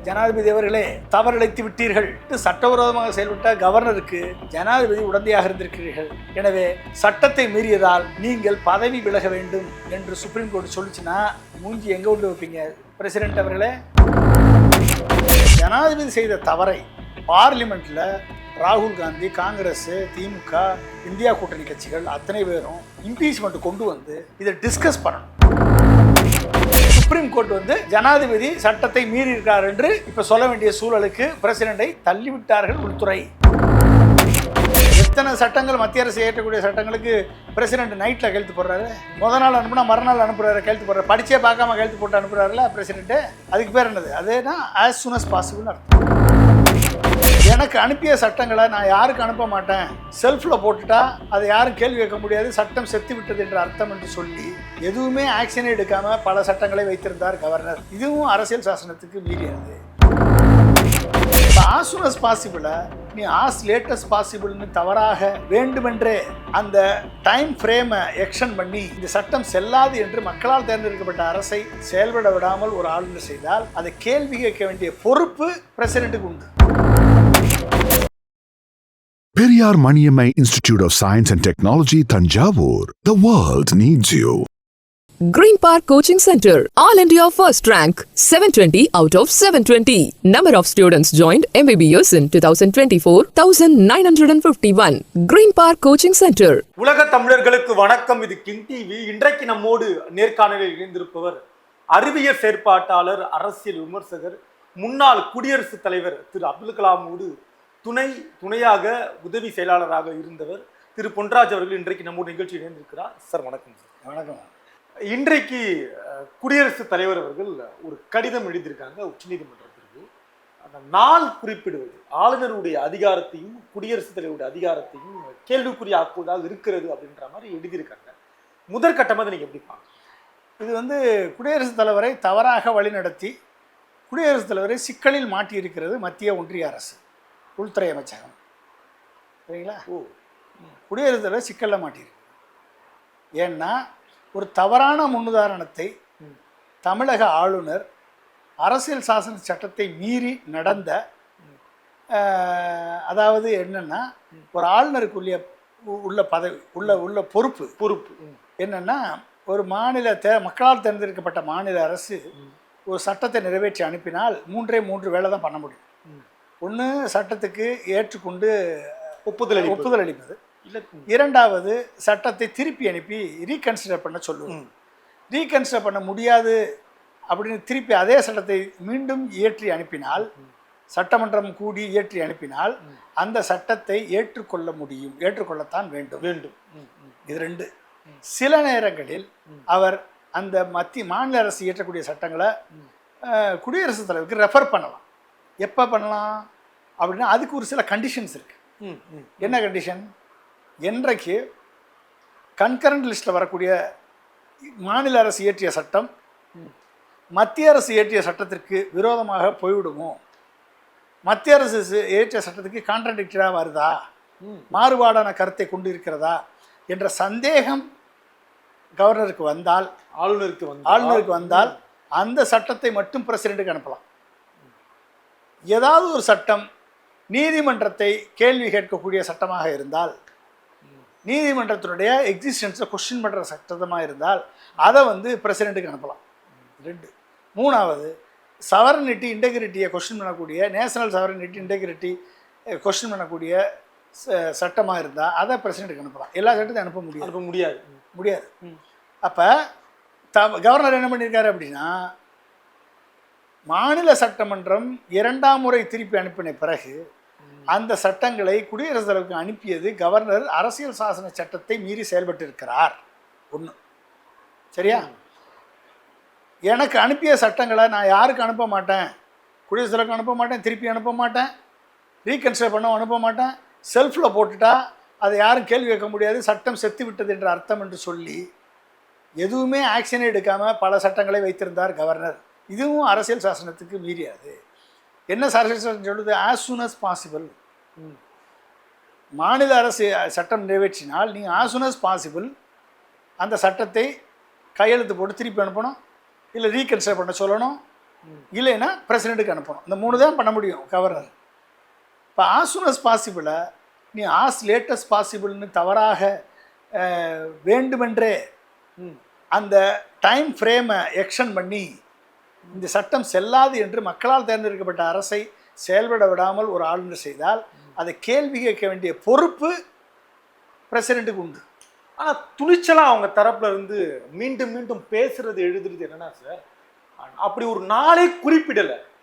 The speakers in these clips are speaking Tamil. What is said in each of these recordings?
ஜனாதிபதி அவர்களே தவறிழைத்து விட்டீர்கள், சட்டவிரோதமாக செயல்பட்ட கவர்னருக்கு ஜனாதிபதி உடந்தையாக இருந்திருக்கிறீர்கள், எனவே சட்டத்தை மீறியதால் நீங்கள் பதவி விலக வேண்டும் என்று சுப்ரீம் கோர்ட் சொல்லிச்சுன்னா மூஞ்சி எங்க கொண்டு வைப்பீங்க பிரசிடென்ட் அவர்களே? ஜனாதிபதி செய்த தவறை பார்லிமெண்ட்ல ராகுல் காந்தி, காங்கிரஸ், திமுக, இந்தியா கூட்டணி கட்சிகள் அத்தனை பேரும் இம்பீச்மெண்ட் கொண்டு வந்து இதை டிஸ்கஸ் பண்ணணும். சுப்ரீம் கோர்ட் வந்து ஜனாதிபதி சட்டத்தை மீறி இருக்கார் என்று இப்ப சொல்ல வேண்டிய சூழலுக்கு பிரசிடென்டை தள்ளிவிட்டார்கள் உள்துறை. எத்தனை சட்டங்கள் மத்திய அரசு ஏற்றக்கூடிய சட்டங்களுக்கு பிரசிடென்ட் நைட்ல கையெழுத்து போடுறாரு, முதல் நாள் அனுப்புனா மறுநாள் அனுப்புறாரு, கையெழுத்து போடுறாரு, படிச்சே பார்க்காம கையெழுத்து போட்டு அனுப்புறாருல பிரசிடென்ட். அதுக்கு பேர் என்னது? Athena as soon as possible அர்த்தம். எனக்கு அனுப்பிய சட்டங்களை நான் யாருக்கு அனுப்ப மாட்டேன், செல்ஃபில் போட்டுட்டா அதை யாரும் கேள்வி கேட்க முடியாது, சட்டம் செத்து விட்டது என்ற அர்த்தம் என்று சொல்லி எதுவுமே ஆக்ஷனே எடுக்காம பல சட்டங்களை வைத்திருந்தார் கவர்னர். இதுவும் அரசியல் சாசனத்துக்கு மீறியது. as soon as possible நீ as late as possible தவறாக வேண்டுமென்றே அந்த டைம் ஃப்ரேமை எக்ஸ்டெண்ட் பண்ணி இந்த சட்டம் செல்லாது என்று மக்களால் தேர்ந்தெடுக்கப்பட்ட அரசை செயல்பட விடாமல் ஒரு ஆளுநர் செய்தால் அதை கேள்வி கேட்க வேண்டிய பொறுப்பு பிரசிடென்ட்டுக்கு உண்டு. Periyar Maniammai Institute of Science and Technology, Thanjavur. The world needs you. Green Park Coaching Center, All India First Rank, 720 out of 720. Number of students joined MBBS in 2024, 1951. Green Park Coaching Center. உலக தமிழர்களுக்கு வணக்கம். இது கிங் டிவி. இன்றைக்கு நம்மோடு நேர்காணலில் இணைந்திருப்பவர் அறிவியல் செயற்பாட்டாளர், அரசியல் விமர்சகர், முன்னாள் குடியரசுத் தலைவர் திரு அப்துல் கலாமோடு துணையாக உதவி செயலாளராக இருந்தவர் திரு பொன்ராஜ் அவர்கள் இன்றைக்கு நம்மோட நிகழ்ச்சி இணைந்திருக்கிறார். சார் வணக்கம். சார் வணக்கம். இன்றைக்கு குடியரசுத் தலைவர் அவர்கள் ஒரு கடிதம் எழுதியிருக்காங்க உச்சநீதிமன்றத்திற்கு. அந்த நாள் குறிப்பிடுவது ஆளுநருடைய அதிகாரத்தையும் குடியரசுத் தலைவருடைய அதிகாரத்தையும் கேள்விக்குறியாக்குவதாக இருக்கிறது அப்படின்ற மாதிரி எழுதியிருக்காங்க. முதற்கட்டமாக நீங்க எப்படி பார்க்க? இது வந்து குடியரசுத் தலைவரை தவறாக வழிநடத்தி குடியரசுத் தலைவரை சிக்கலில் மாட்டியிருக்கிறது மத்திய ஒன்றிய அரசு, உள்துறை அமைச்சகம். சரிங்களா? குடியரசுத் தலைவர் சிக்கலில் மாட்டியிருக்கு. ஏன்னா ஒரு தவறான முன்னுதாரணத்தை தமிழக ஆளுநர் அரசியல் சாசன சட்டத்தை மீறி நடந்த, அதாவது என்னன்னா ஒரு ஆளுநருக்கு உள்ள பதவி உள்ள பொறுப்பு என்னன்னா ஒரு மக்களால் தேர்ந்தெடுக்கப்பட்ட மாநில அரசு ஒரு சட்டத்தை நிறைவேற்றி அனுப்பினால் 3 வேலை தான் பண்ண முடியும். ஒன்று சட்டத்துக்கு ஏற்றுக்கொண்டு ஒப்புதல் அளிப்பது, இரண்டாவது சட்டத்தை திருப்பி அனுப்பி ரீகன்சிடர் பண்ண சொல்லுவோம். ரீகன்சிடர் பண்ண முடியாது அப்படின்னு திருப்பி அதே சட்டத்தை மீண்டும் இயற்றி அனுப்பினால், சட்டமன்றம் கூடி இயற்றி அனுப்பினால் அந்த சட்டத்தை ஏற்றுக்கொள்ளத்தான் வேண்டும். இது ரெண்டு. சில நேரங்களில் அவர் அந்த மாநில அரசு இயற்றக்கூடிய சட்டங்களை குடியரசுத் தலைவருக்கு ரெஃபர் பண்ணலாம். எப்போ பண்ணலாம் அப்படின்னா அதுக்கு ஒரு சில கண்டிஷன்ஸ் இருக்கு. என்ன கண்டிஷன்? என்றைக்கு கன்கரண்ட் லிஸ்ட்டில் வரக்கூடிய மாநில அரசு இயற்றிய சட்டம் மத்திய அரசு இயற்றிய சட்டத்திற்கு விரோதமாக போய்விடுமோ, மத்திய அரசு இயற்றிய சட்டத்துக்கு கான்ட்ராடிக்டராக வருதா, மாறுபாடான கருத்தை கொண்டு இருக்கிறதா என்ற சந்தேகம் கவர்னருக்கு வந்தால், ஆளுநருக்கு வந்தால் அந்த சட்டத்தை மட்டும் பிரசிடென்ட்டுக்கு அனுப்பலாம். ஏதாவது ஒரு சட்டம் நீதிமன்றத்தை கேள்வி கேட்கக்கூடிய சட்டமாக இருந்தால், நீதிமன்றத்தினுடைய எக்ஸிஸ்டன்ஸை கொஸ்டின் பண்ணுற சட்டமாக இருந்தால் அதை வந்து பிரசிடென்ட்டுக்கு அனுப்பலாம். 2. 3வது சவரனிட்டி இன்டெகிரிட்டியை கொஸ்டின் பண்ணக்கூடிய, நேஷனல் சவரனிட்டி இன்டெகிரிட்டி கொஸ்டின் பண்ணக்கூடிய சட்டமாக இருந்தால் அதை பிரசிடென்ட்டுக்கு அனுப்பலாம். எல்லா சட்டத்தையும் அனுப்ப முடியாது. அப்போ கவர்னர் என்ன பண்ணியிருக்காரு அப்படின்னா, மாநில சட்டமன்றம் 2ஆம் முறை திருப்பி அனுப்பின பிறகு அந்த சட்டங்களை குடியரசுத் தலைவருக்கு அனுப்பியது கவர்னர் அரசியல் சாசன சட்டத்தை மீறி செயல்பட்டு இருக்கிறார். 1. சரியா? எனக்கு அனுப்பிய சட்டங்களை நான் யாருக்கு அனுப்ப மாட்டேன், குடியரசுத் தலைவருக்கு அனுப்ப மாட்டேன், திருப்பி அனுப்ப மாட்டேன், ரீகன்சிடர் பண்ண அனுப்ப மாட்டேன், செல்ஃபில் போட்டுட்டா அதை யாரும் கேள்வி கேட்க முடியாது, சட்டம் செத்து விட்டது என்ற அர்த்தம் என்று சொல்லி எதுவுமே ஆக்ஷனே எடுக்காமல் பல சட்டங்களை வைத்திருந்தார் கவர்னர். இதுவும் அரசியல் சாசனத்துக்கு மீறியது. என்ன அரசியல் சாசனம் சொல்லுது? as soon as possible. மாநில அரசு சட்டம் நிறைவேற்றினால் நீங்கள் as soon as possible அந்த சட்டத்தை கையெழுத்து போட்டு திருப்பி அனுப்பணும், இல்லை ரீகன்சிடர் பண்ண சொல்லணும், இல்லைன்னா பிரசிடெண்ட்டுக்கு அனுப்பணும். இந்த 3 தான் பண்ண முடியும் கவர்னர். இப்போ ஆஸ் சூன் அஸ் பாசிபிளாக நீ ஆஸ் லேட்டஸ்ட் பாசிபிள்னு தவறாக வேண்டுமென்றே அந்த டைம் ஃப்ரேமை எக்ஸ்டெண்ட் பண்ணி இந்த சட்டம் செல்லாது என்று மக்களால் தேர்ந்தெடுக்கப்பட்ட அரசை செயல்பட விடாமல் ஒரு ஆளுநர் செய்தால் அதை கேள்வி கேட்க வேண்டிய பொறுப்பு பிரசிடெண்ட்டுக்கு உண்டு. ஆனால் துணிச்சலாக அவங்க தரப்புல இருந்து மீண்டும் மீண்டும் பேசுறது எழுதுறது என்னன்னா சார், அப்படி ஒரு நாளே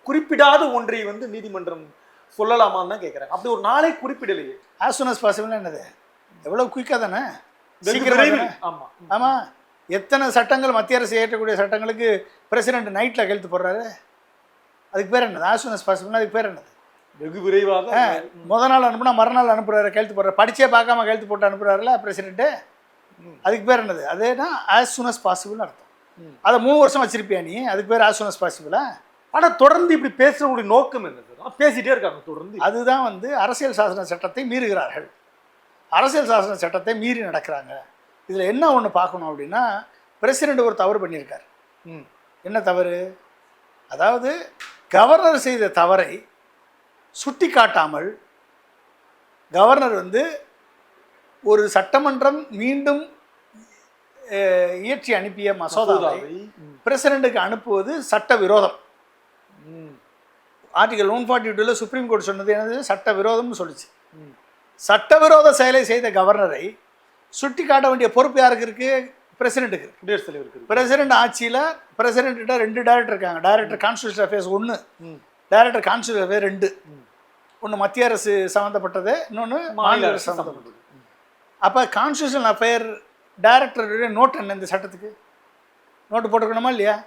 குறிப்பிடாத ஒன்றை வந்து நீதிமன்றம் சொல்லலாமான்னு தான் கேட்குறேன். அப்படி ஒரு நாளே குறிப்பிடலையே. ஆஸ் சூன் அஸ் பாசிபிள் என்னது, எவ்வளோ குயிக்காக தானே, ஆமாம் ஆமாம். எத்தனை சட்டங்கள் மத்திய அரசு ஏற்றக்கூடிய சட்டங்களுக்கு பிரசிடெண்ட் நைட்டில் கையெழுத்து போடுறாரு. அதுக்கு பேர் என்னது? ஆஸ் சூன் அஸ் பாசிபிள்னா அதுக்கு பேர் என்னது? வெகு விரைவாக முதல் நாள் அனுப்புனா மறுநாள் அனுப்புறாரு, கையெழுத்து போடுறாரு. படிச்சே பார்க்காம கையெழுத்து போட்டு அனுப்புறாருல பிரசிடெண்ட்டு. அதுக்கு பேர் என்னது? அதேனா ஆஸ் சூன் அஸ் பாசிபிள்னு அர்த்தம். அதை 3 வருஷம் வச்சிருப்பியா நீ? அதுக்கு பேர் ஆஸ் சூன் அஸ் பாசிபிளா? ஆனால் தொடர்ந்து இப்படி பேசுறவங்களுடைய நோக்கம் என்னது? பேசிட்டே இருக்காங்க தொடர்ந்து. அதுதான் வந்து அரசியல் சாசன சட்டத்தை மீறுகிறார்கள். அரசியல் சாசன சட்டத்தை மீறி நடக்கிறாங்க. இதில் என்ன ஒன்று பார்க்கணும் அப்படின்னா, பிரசிடெண்ட் ஒரு தவறு பண்ணியிருக்கார். என்ன தவறு? அதாவது கவர்னர் செய்த தவறை சுட்டி காட்டாமல் கவர்னர் வந்து ஒரு சட்டமன்றம் மீண்டும் இயற்றி அனுப்பிய மசோதாவை பிரசிடெண்ட்டுக்கு அனுப்புவது சட்ட விரோதம். ஆர்டிகல் 142 சுப்ரீம் கோர்ட் சொன்னது என்னது? சட்ட விரோதம்னு சொல்லிச்சு. சட்டவிரோத செயலை செய்த கவர்னரை சுட்டி காட்ட வேண்டிய பொறுப்பு யாருக்கு இருக்கு? பிரசிடெண்ட்டுக்கு, குடியரசுத் தலைவருக்கு. பிரசிடெண்ட் ஆட்சியில் பிரசிடெண்ட்ட 2 டைரக்டர் இருக்காங்க. Director constitution affairs 1, director constitution affair 2. ஒன்று மத்திய அரசு சம்மந்தப்பட்டது, இன்னொன்று மாநில அரசு சம்மந்தப்பட்டது. அப்போ கான்ஸ்டியூஷன் அஃபேர் டைரக்டருடைய நோட் என்ன? இந்த சட்டத்துக்கு நோட்டு போட்டுக்கணுமா இல்லையா?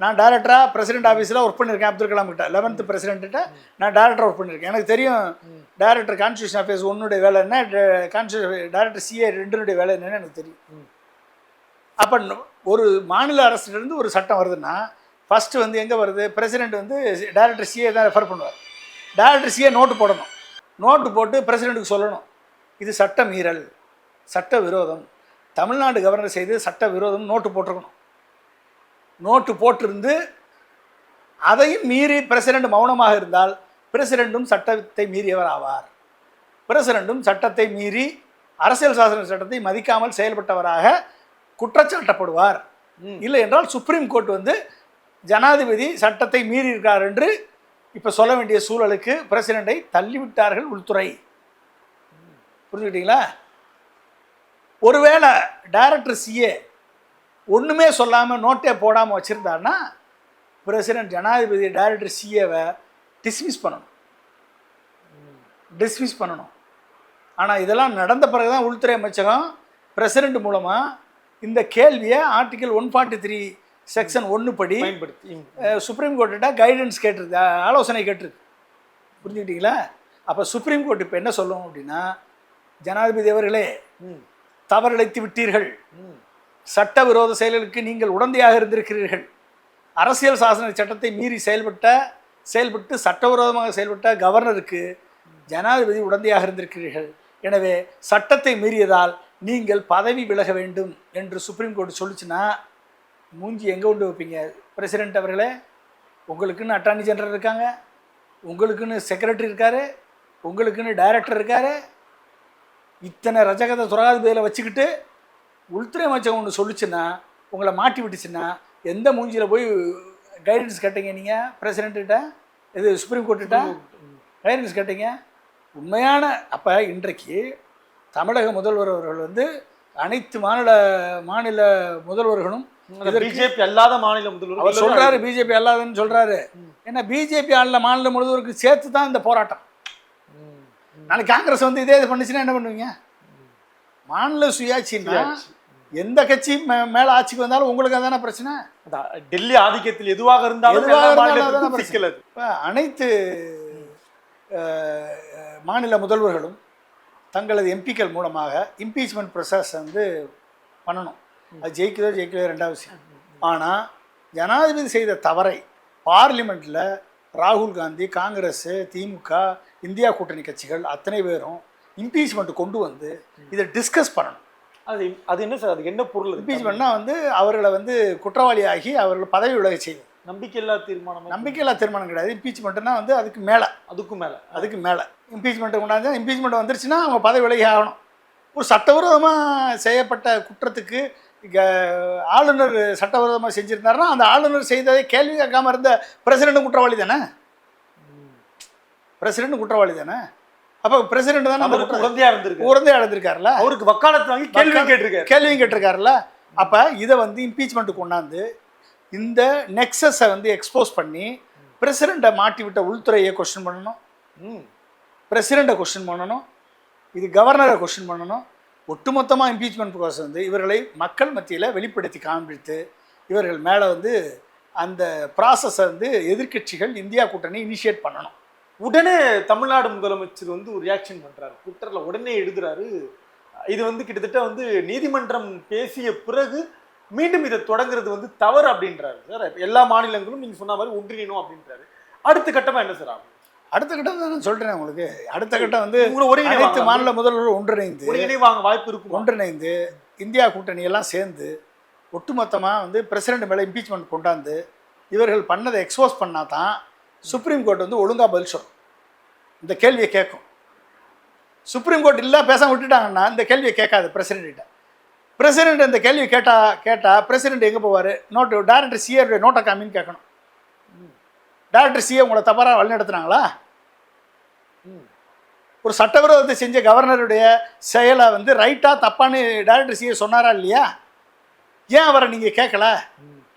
நான் டைரக்டராக பிரசிடெண்ட் ஆஃபீஸில் ஒர்க் பண்ணியிருக்கேன். அப்துல் கலாம் கிட்ட 11th பிரசிடெண்ட்டிட்ட நான் டைரக்டராக ஒர்க் பண்ணியிருக்கேன். எனக்கு தெரியும் டைரக்டர் கான்ஸ்டியூஷன் அஃபேர்ஸ் 1 வேலை என்ன, டைரக்டர் CA 2 வேலை என்னன்னு எனக்கு தெரியும். அப்போ ஒரு மாநில அரசுலேருந்து ஒரு சட்டம் வருதுன்னா ஃபஸ்ட்டு வந்து எங்கே வருது? பிரசிடெண்ட் வந்து டைரக்டர் CA தான் ரெஃபர் பண்ணுவார். டைரக்டர் CA நோட்டு போடணும். நோட்டு போட்டு பிரசிடெண்ட்டுக்கு சொல்லணும், இது சட்ட மீறல், சட்ட விரோதம், தமிழ்நாடு கவர்னர் செய்து சட்ட விரோதம் நோட்டு போட்டிருக்கணும். நோட்டு போட்டிருந்து அதையும் மீறி பிரசிடெண்ட் மௌனமாக இருந்தால் பிரசிடெண்ட்டும் சட்டத்தை மீறியவர் ஆவார். பிரசிடெண்ட்டும் சட்டத்தை மீறி அரசியல் சாசன சட்டத்தை மதிக்காமல் செயல்பட்டவராக குற்றச்சாட்டப்படுவார். இல்லை என்றால் சுப்ரீம் கோர்ட் வந்து ஜனாதிபதி சட்டத்தை மீறி இருக்கார் என்று இப்போ சொல்ல வேண்டிய சூழலுக்கு பிரசிடெண்டை தள்ளிவிட்டார்கள் உள்துறை. புரிஞ்சுக்கிட்டீங்களா? ஒருவேளை டைரக்டர் CA ஒன்றுமே சொல்லாமல் நோட்டே போடாமல் வச்சுருந்தாருன்னா பிரசிடெண்ட் ஜனாதிபதி டைரக்டர் CAவை டிஸ்மிஸ் பண்ணணும். ஆனால் இதெல்லாம் நடந்த பிறகு தான் உள்துறை அமைச்சகம் பிரசிடெண்ட் மூலமாக இந்த கேள்வியை ஆர்டிகல் 143 செக்ஷன் 1 படி சுப்ரீம் கோர்ட்டிட்ட கைடன்ஸ் கேட்டிருக்கு, ஆலோசனை கேட்டிருக்கு. புரிஞ்சுக்கிட்டீங்களா? அப்போ சுப்ரீம் கோர்ட் இப்போ என்ன சொல்லும் அப்படின்னா, ஜனாதிபதி அவர்களே தவறிழைத்து விட்டீர்கள், சட்டவிரோத செயல்களுக்கு நீங்கள் உடந்தையாக இருந்திருக்கிறீர்கள், அரசியல் சாசன சட்டத்தை மீறி செயல்பட்டு சட்டவிரோதமாக செயல்பட்ட கவர்னருக்கு ஜனாதிபதி உடந்தையாக இருந்திருக்கிறீர்கள். எனவே சட்டத்தை மீறியதால் நீங்கள் பதவி விலக வேண்டும் என்று சுப்ரீம் கோர்ட் சொல்லிச்சுன்னா மூஞ்சி எங்கே கொண்டு வைப்பீங்க? பிரசிடெண்ட் அவர்களே, உங்களுக்குன்னு அட்டார்னி ஜெனரல் இருக்காங்க, உங்களுக்குன்னு செக்ரட்டரி இருக்கார், உங்களுக்குன்னு டைரக்டர் இருக்கார். இத்தனை ரஜகத துராதிபதியில் வச்சுக்கிட்டு உள்துறை அமைச்சகம் ஒன்று சொல்லிச்சுன்னா, உங்களை மாட்டி விட்டுச்சுன்னா எந்த மூஞ்சியில் போய் கைடன்ஸ் கேட்டீங்க? நீங்கள் பிரசிடெண்ட்டிட்ட, இது சுப்ரீம் கோர்ட்டுகிட்ட கைடன்ஸ் கேட்டீங்க? உண்மையான அப்போ இன்றைக்கு தமிழக முதல்வர் அவர்கள் வந்து அனைத்து மாநில முதல்வர்களும் பிஜேபி அல்லாத மாநில முதல்வர் அவர் சொல்கிறாரு, பிஜேபி அல்லாதன்னு சொல்கிறாரு. ஏன்னா பிஜேபி மாநில முதல்வருக்கு சேர்த்து தான் இந்த போராட்டம். நாளைக்கு காங்கிரஸ் வந்து இதே இது பண்ணிச்சுன்னா என்ன பண்ணுவீங்க? மாநில சுயாட்சின்னா எந்த கட்சி மேலே ஆட்சிக்கு வந்தாலும் உங்களுக்கு அதான பிரச்சனை. டெல்லி ஆதிக்கத்தில் எதுவாக இருந்தாலும் இப்போ அனைத்து மாநில முதல்வர்களும் தங்களது எம்பிக்கள் மூலமாக இம்பீச்மெண்ட் ப்ரொசஸ் வந்து பண்ணணும். அது ஜெயிக்கிறதோ ரெண்டாவது விஷயம். ஆனால் ஜனாதிபதி செய்த தவறை பார்லிமெண்ட்டில் ராகுல் காந்தி, காங்கிரஸ், திமுக, இந்தியா கூட்டணி கட்சிகள் அத்தனை பேரும் இம்பீச்மெண்ட் கொண்டு வந்து இதை டிஸ்கஸ் பண்ணணும். அது என்ன சார்? அது என்ன பொருள்? இம்பீச்மெண்ட்னா வந்து அவர்களை வந்து குற்றவாளியாகி அவர்களை பதவி விலக செய்வது. நம்பிக்கையில்லா தீர்மானம். நம்பிக்கையில்லா தீர்மானம் கிடையாது. இம்பீச்மெண்ட்னா வந்து அதுக்கு மேலே, அதுக்கு மேலே இம்பீச்மெண்ட் கொண்டாந்து இம்பீச்மெண்ட் வந்துருச்சுன்னா அவங்க பதவி விலகி ஆகணும். ஒரு சட்டவிரோதமாக செய்யப்பட்ட குற்றத்துக்கு ஆளுநர் சட்டவிரோதமாக செஞ்சுருந்தாருன்னா அந்த ஆளுநர் செய்ததை கேள்வி கேட்காம இருந்த பிரசிடென்ட் குற்றவாளி தானே. பிரசிடென்ட் குற்றவாளி தானே. அப்போ பிரசிடென்ட் தானே உறந்தையாக இருந்திருக்காருல்ல. அவருக்கு வக்காலத்து வாங்கி கேள்வியும் கேட்டிருக்காருல்ல. அப்போ இதை வந்து இம்பீச்மெண்ட் கொண்டாந்து இந்த நெக்ஸஸை வந்து எக்ஸ்போஸ் பண்ணி பிரசிடெண்ட்டை மாட்டி விட்ட உள்துறையை கொஸ்டின் பண்ணணும், பிரசிடெண்ட்டை கொஸ்டின் பண்ணணும், இது கவர்னரை கொஸ்டின் பண்ணணும். ஒட்டுமொத்தமாக இம்பீச்மெண்ட் ப்ராசஸ் வந்து இவர்களை மக்கள் மத்தியில் வெளிப்படுத்தி காண்பித்து இவர்கள் மேலே வந்து அந்த ப்ராசஸை வந்து எதிர்க்கட்சிகள் இந்தியா கூட்டணி இனிஷியேட் பண்ணணும். உடனே தமிழ்நாடு முதலமைச்சர் வந்து ஒரு ரியாக்ஷன் பண்ணுறாரு, ட்விட்டரில் உடனே எழுதுறாரு. இது வந்து கிட்டத்தட்ட வந்து நீதிமன்றம் பேசிய பிறகு மீண்டும் இதை தொடங்குறது வந்து தவறு அப்படின்றாரு சார். எல்லா மாநிலங்களும் நீங்கள் சொன்ன மாதிரி ஒன்றிணைணும் அப்படின்றாரு. அடுத்த கட்டமாக என்ன சார் ஆகும்? அடுத்த கட்டம் தான் நான் சொல்கிறேன் உங்களுக்கு. அடுத்த கட்டம் வந்து அனைத்து மாநில முதல்வர்கள் ஒன்றிணைவாங்க வாய்ப்பு இருக்கும். ஒன்றிணைந்து இந்தியா கூட்டணியெல்லாம் சேர்ந்து ஒட்டுமொத்தமாக வந்து பிரசிடெண்ட் மேலே இம்பீச்மெண்ட் கொண்டாந்து இவர்கள் பண்ணதை எக்ஸ்போஸ் பண்ணால் தான் சுப்ரீம் கோர்ட் வந்து ஒழுங்காக பதில் சொல்லும், இந்த கேள்வியை கேட்கும். சுப்ரீம் கோர்ட் இல்லை பேசாமல் விட்டுட்டாங்கன்னா இந்த கேள்வியை கேட்காது பிரசிடென்ட்ட. பிரசிடென்ட் இந்த கேள்வி கேட்டால் பிரசிடென்ட் எங்கே போவார்? நோட்டு டைரக்டர் சிஏருடைய நோட்டை காமின்னு கேட்கணும். டைரக்டர் சிஏ உங்களை தவறாக வழிநடத்துனாங்களா? ஒரு சட்டவிரோதத்தை செஞ்ச கவர்னருடைய செயலை வந்து ரைட்டாக தப்பான்னு டைரக்டர் சிஏ சொன்னாரா இல்லையா? ஏன் அவரை நீங்கள் கேட்கல?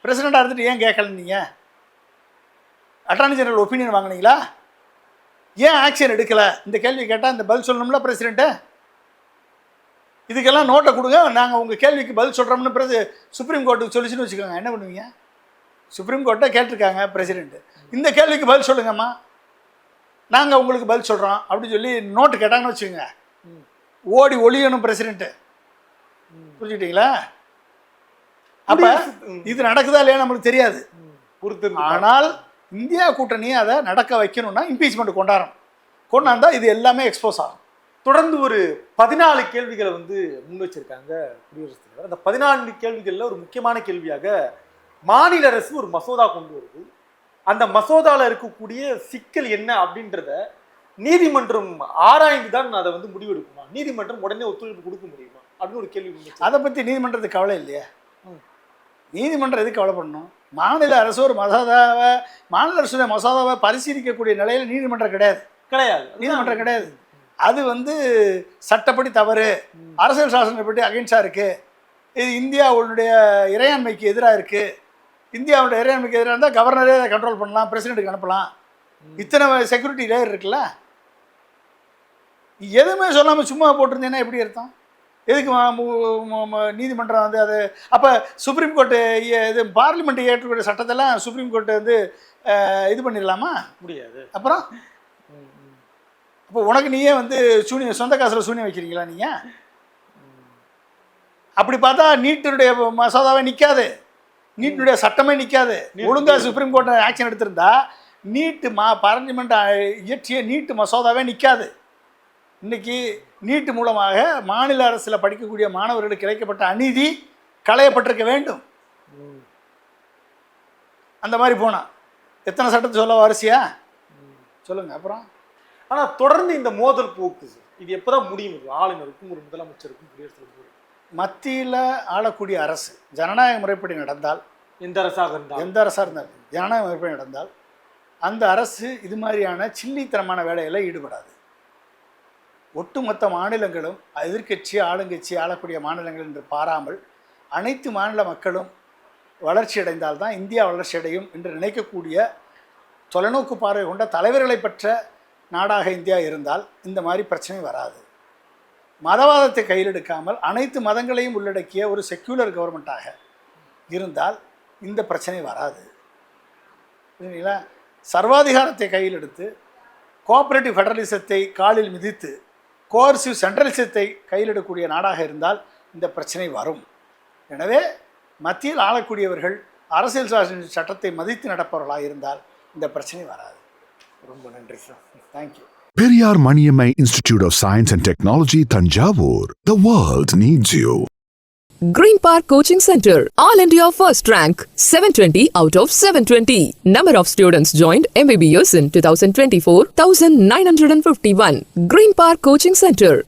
பிரசிடெண்ட்டாக இருந்துட்டு ஏன் கேட்கல? நீங்கள் அட்டார்னி ஜெனரல் ஒப்பீனியன் வாங்கினீங்களா? ஏன் ஆக்ஷன் எடுக்கலை? இந்த கேள்வி கேட்டால் இந்த பதில் சொல்லணும்ல பிரசிடெண்ட்டு. இதுக்கெல்லாம் நோட்டை கொடுங்க, நாங்கள் உங்கள் கேள்விக்கு பதில் சொல்கிறோம்னு சுப்ரீம் கோர்ட்டுக்கு சொல்லிச்சுன்னு வச்சுக்கோங்க. என்ன பண்ணுவீங்க? சுப்ரீம் கோர்ட்டை கேட்டிருக்காங்க பிரசிடெண்ட்டு, இந்த கேள்விக்கு பதில் சொல்லுங்கம்மா, நாங்கள் உங்களுக்கு பதில் சொல்கிறோம் அப்படின்னு சொல்லி நோட்டு கேட்டாங்கன்னு வச்சுக்கோங்க, ஓடி ஒளியணும் பிரசிடெண்ட்டு. புரிஞ்சுக்கிட்டீங்களா? அப்போ இது நடக்குதா இல்லையா நம்மளுக்கு தெரியாது. ஆனால் இந்தியா கூட்டணி அதை நடக்க வைக்கணும்னா இம்பீச்மெண்ட் கொண்டாந்தா இது எல்லாமே எக்ஸ்போஸ் ஆகும். தொடர்ந்து ஒரு 14 கேள்விகளை வந்து முன் வச்சிருக்காங்க குடியரசுத் தலைவர். அந்த 14 கேள்விகளில் ஒரு முக்கியமான கேள்வியாக மாநில அரசு ஒரு மசோதா கொண்டு வருது. அந்த மசோதாவில் இருக்கக்கூடிய சிக்கல் என்ன அப்படின்றத நீதிமன்றம் ஆராய்ந்து தான் அதை வந்து முடிவெடுக்குமா? நீதிமன்றம் உடனே ஒத்துழைப்பு கொடுக்க முடியுமா அப்படின்னு ஒரு கேள்வி. அதை பற்றி நீதிமன்றத்துக்கு கவலை இல்லையா? நீதிமன்றம் எதுக்கு கவலை பண்ணணும்? மாநில அரசு ஒரு மாநில அரசுடைய மசோதாவை பரிசீலிக்கக்கூடிய நிலையில் நீதிமன்றம் கிடையாது. நீதிமன்றம் கிடையாது. அது வந்து சட்டப்படி தவறு, அரசியல் சாசனப்படி அகைன்ஸ்டாக இருக்குது, இது இந்தியாவுடைய இறையாண்மைக்கு எதிராக இருக்குது, இந்தியாவுடைய இறையாண்மைக்கு எதிராக இருந்தால் கவர்னரே அதை கண்ட்ரோல் பண்ணலாம், பிரசிடெண்ட்டுக்கு அனுப்பலாம், இத்தனை செக்யூரிட்டி லேயர் இருக்குல்ல. எதுவுமே சொல்லாமல் சும்மா போட்டிருந்தேன்னா எப்படி அர்த்தம்? எதுக்கு நீதிமன்றம் வந்து அது? அப்போ சுப்ரீம் கோர்ட்டு இது பார்லிமெண்ட் ஏற்றக்கூடிய சட்டத்தெல்லாம் சுப்ரீம் கோர்ட்டு வந்து இது பண்ணிடலாமா? முடியாது. அப்புறம் அப்போ உனக்கு நீயே வந்து சொந்த காசில் சூனியம் வைக்கிறீங்களா நீங்கள்? அப்படி பார்த்தா நீட்டினுடைய மசோதாவே நிற்காது, நீட்டினுடைய சட்டமே நிற்காது. ஒழுங்காக சுப்ரீம் கோர்ட் ஆக்ஷன் எடுத்திருந்தா நீட்டு பார்லிமெண்ட் இயற்றிய நீட்டு மசோதாவே நிற்காது. இன்றைக்கி நீட்டு மூலமாக மாநில அரசில் படிக்கக்கூடிய மாணவர்களுக்கு இழைக்கப்பட்ட அநீதி களையப்பட்டிருக்க வேண்டும். அந்த மாதிரி போனால் எத்தனை சட்டத்தை சொல்ல வரிசையா சொல்லுங்கள். அப்புறம் ஆனால் தொடர்ந்து இந்த மோதல் போக்கு இது எப்போதான் முடியும்? ஆளுநருக்கும் ஒரு முதலமைச்சருக்கும் குடியரசுத் தலைவர் மத்தியில் ஆளக்கூடிய அரசு ஜனநாயக முறைப்படி நடந்தால், எந்த அரசாக இருந்தாலும் ஜனநாயக முறைப்படி நடந்தால் அந்த அரசு இது மாதிரியான சில்லித்தனமான வேலையில் ஈடுபடாது. ஒட்டுமொத்த மாநிலங்களும் எதிர்க்கட்சி ஆளுங்கட்சி ஆளக்கூடிய மாநிலங்கள் என்று பாராமல் அனைத்து மாநில மக்களும் வளர்ச்சி அடைந்தால்தான் இந்தியா வளர்ச்சி அடையும் என்று நினைக்கக்கூடிய தொலைநோக்கு பார்வை கொண்ட தலைவர்களை பெற்ற நாடாக இந்தியா இருந்தால் இந்த மாதிரி பிரச்சனை வராது. மதவாதத்தை கையில் எடுக்காமல் அனைத்து மதங்களையும் உள்ளடக்கிய ஒரு செக்யூலர் கவர்மெண்ட்டாக இருந்தால் இந்த பிரச்சனை வராது. சரிங்களா? சர்வாதிகாரத்தை கையில் எடுத்து கோஆபரேட்டிவ் ஃபெடரலிசத்தை காலில் மிதித்து கோர்சிவ் சென்ட்ரலிசத்தை கையில் எடுக்கக்கூடிய நாடாக இருந்தால் இந்த பிரச்சனை வரும். எனவே மத்தியில் ஆளக்கூடியவர்கள் அரசியல் சாசன சட்டத்தை மதித்து நடப்பவர்களாக இருந்தால் இந்த பிரச்சனை வராது. ரொம்ப நன்றி sir. Thank you. Periyar Maniammai Institute of Science and Technology, Tanjavur. The world needs you. Green Park Coaching Center, All India First Rank, 720 out of 720. Number of students joined MBBS in 2024, 1951. Green Park Coaching Center.